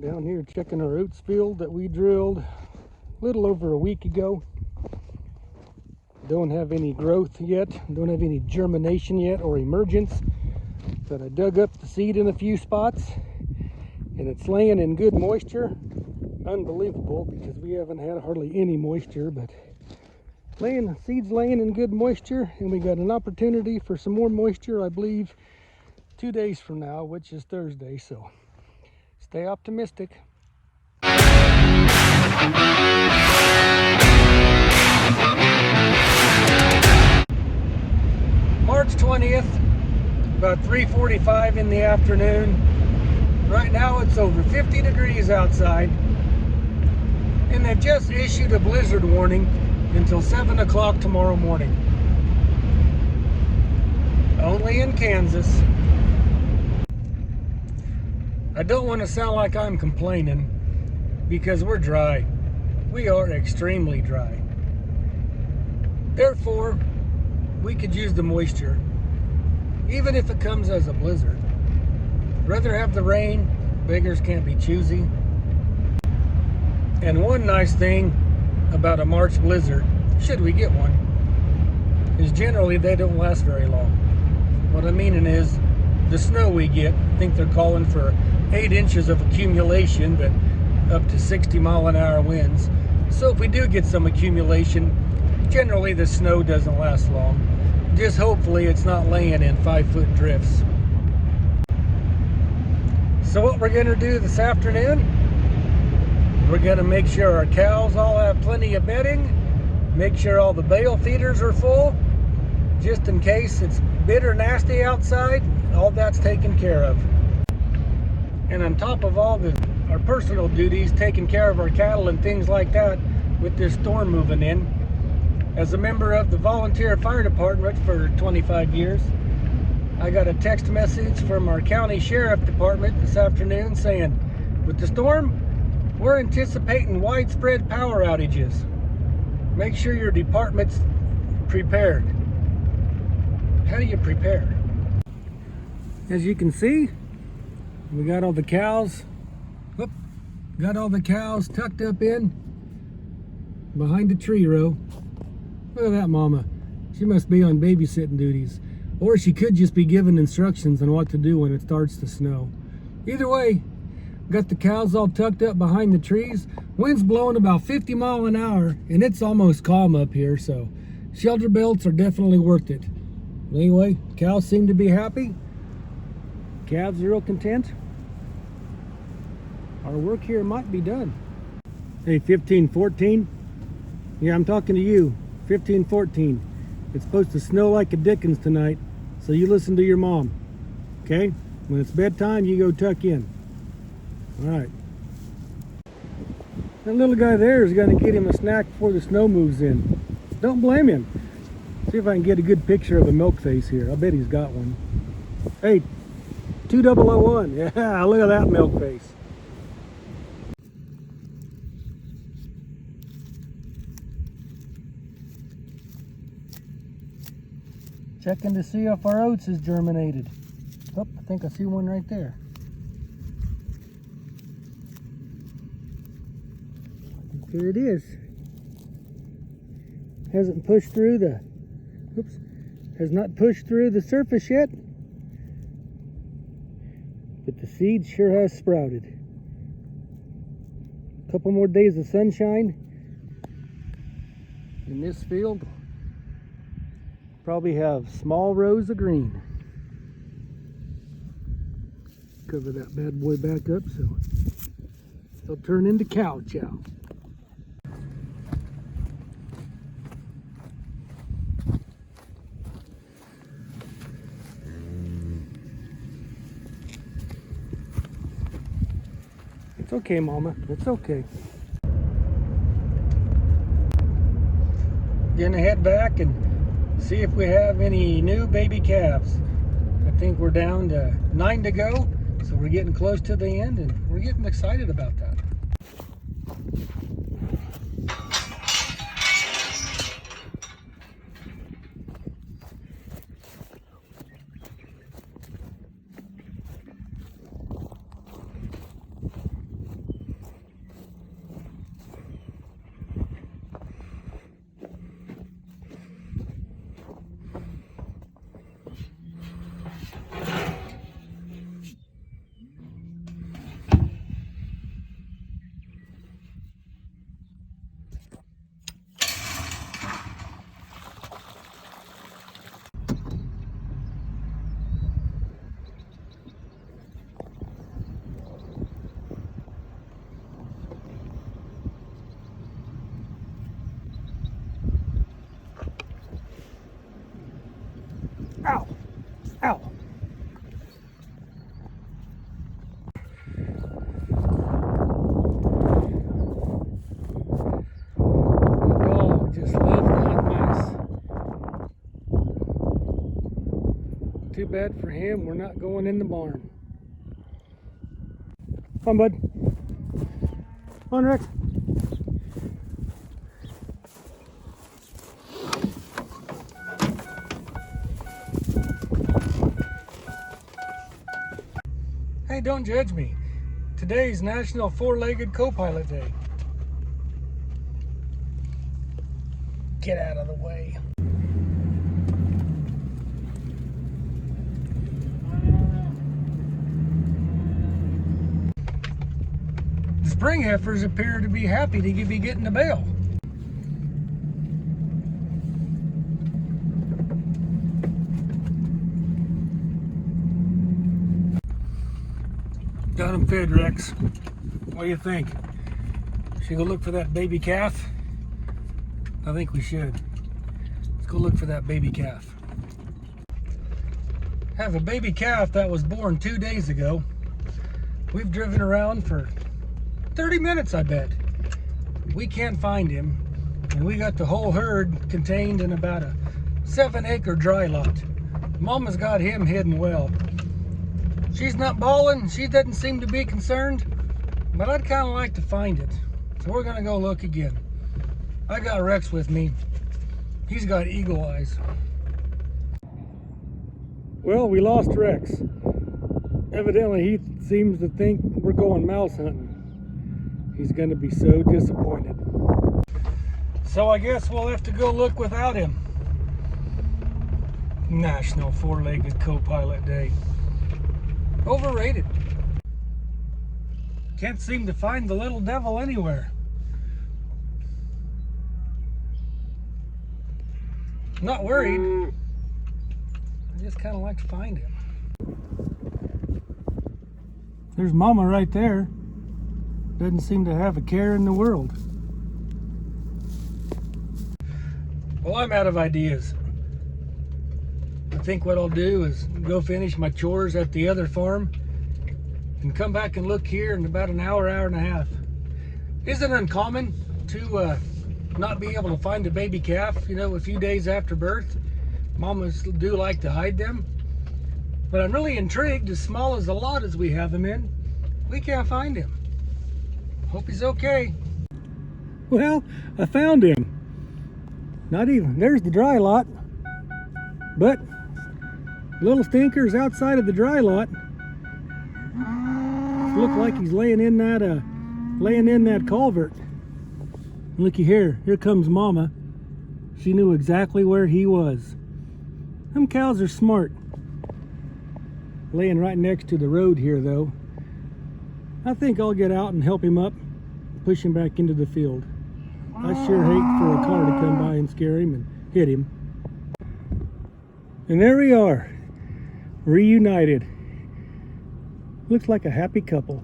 Down here checking our oats field that we drilled a little over a week ago. Don't have any growth yet, don't have any germination yet or emergence, but I dug up the seed in a few spots and it's laying in good moisture. Unbelievable, because we haven't had hardly any moisture, but seeds laying in good moisture, and we got an opportunity for some more moisture, I believe 2 days from now, which is Thursday, so stay optimistic. March 20th, about 3:45 in the afternoon. Right now it's over 50 degrees outside, and they've just issued a blizzard warning until 7 o'clock tomorrow morning. Only in Kansas. I don't want to sound like I'm complaining, because we're dry. We are extremely dry. Therefore, we could use the moisture, even if it comes as a blizzard. Rather have the rain. Beggars can't be choosy. And one nice thing about a March blizzard, should we get one, is generally they don't last very long. What I mean is, the snow we get, I think they're calling for 8 inches of accumulation, but up to 60-mile-an-hour winds. So if we do get some accumulation, generally the snow doesn't last long. Just hopefully it's not laying in 5-foot drifts. So what we're going to do this afternoon, we're going to make sure our cows all have plenty of bedding, make sure all the bale feeders are full, just in case it's bitter nasty outside. All that's taken care of. And on top of all our personal duties, taking care of our cattle and things like that, with this storm moving in, as a member of the volunteer fire department for 25 years, I got a text message from our county sheriff department this afternoon saying, with the storm, we're anticipating widespread power outages. Make sure your department's prepared. How do you prepare? As you can see, we got all the cows. Got all the cows tucked up in behind the tree row. Look at that mama. She must be on babysitting duties. Or she could just be giving instructions on what to do when it starts to snow. Either way, got the cows all tucked up behind the trees. Wind's blowing about 50 miles an hour, and it's almost calm up here, so shelter belts are definitely worth it. Anyway, cows seem to be happy. Calves are real content. Our work here might be done. Hey, 1514. Yeah, I'm talking to you. 1514. It's supposed to snow like a dickens tonight, so you listen to your mom. Okay? When it's bedtime, you go tuck in. All right. That little guy there is going to get him a snack before the snow moves in. Don't blame him. See if I can get a good picture of a milk face here. I bet he's got one. Hey, 2001. Yeah, look at that milk face. Checking to see if our oats is germinated. Oh, I think I see one right there. Here it is. Hasn't pushed through the, has not pushed through the surface yet. But the seed sure has sprouted. A couple more days of sunshine in this field. Probably have small rows of green. Cover that bad boy back up so it'll turn into cow chow. It's okay, Mama. It's okay. Gonna head back and see if we have any new baby calves. I think we're down to 9 to go, so we're getting close to the end, and we're getting excited about that. bad for him. We're not going in the barn. Come on, bud. Come on, Rex. Hey, don't judge me. Today's National Four-Legged Co-Pilot Day. Get out of the way. The spring heifers appear to be happy to be getting the bale. Got them fed, Rex. What do you think? Should we go look for that baby calf? I think we should. Let's go look for that baby calf. Have a baby calf that was born 2 days ago. We've driven around for 30 minutes, I bet. We can't find him. And we got the whole herd contained in about a 7-acre dry lot. Mama's got him hidden well. She's not bawling, she doesn't seem to be concerned, but I'd kind of like to find it. So we're gonna go look again. I got Rex with me. He's got eagle eyes. Well, we lost Rex. Evidently he seems to think we're going mouse hunting. He's gonna be so disappointed. So I guess we'll have to go look without him. National Four-Legged Co-Pilot Day. Overrated. Can't seem to find the little devil anywhere. Not worried. I just kind of like to find him. There's Mama right there. Doesn't seem to have a care in the world. Well, I'm out of ideas. I think what I'll do is go finish my chores at the other farm and come back and look here in about an hour, hour and a half. Isn't it uncommon to not be able to find a baby calf, you know, a few days after birth? Mamas do like to hide them. But I'm really intrigued, as small as the lot as we have him in, we can't find him. Hope he's okay. Well, I found him. Not even, there's the dry lot. But little stinker's outside of the dry lot. Look like he's laying in that culvert. Looky here comes Mama. She knew exactly where he was. Them cows are smart. Laying right next to the road here though. I think I'll get out and help him up, push him back into the field. I sure hate for a car to come by and scare him and hit him. And there we are, reunited. Looks like a happy couple.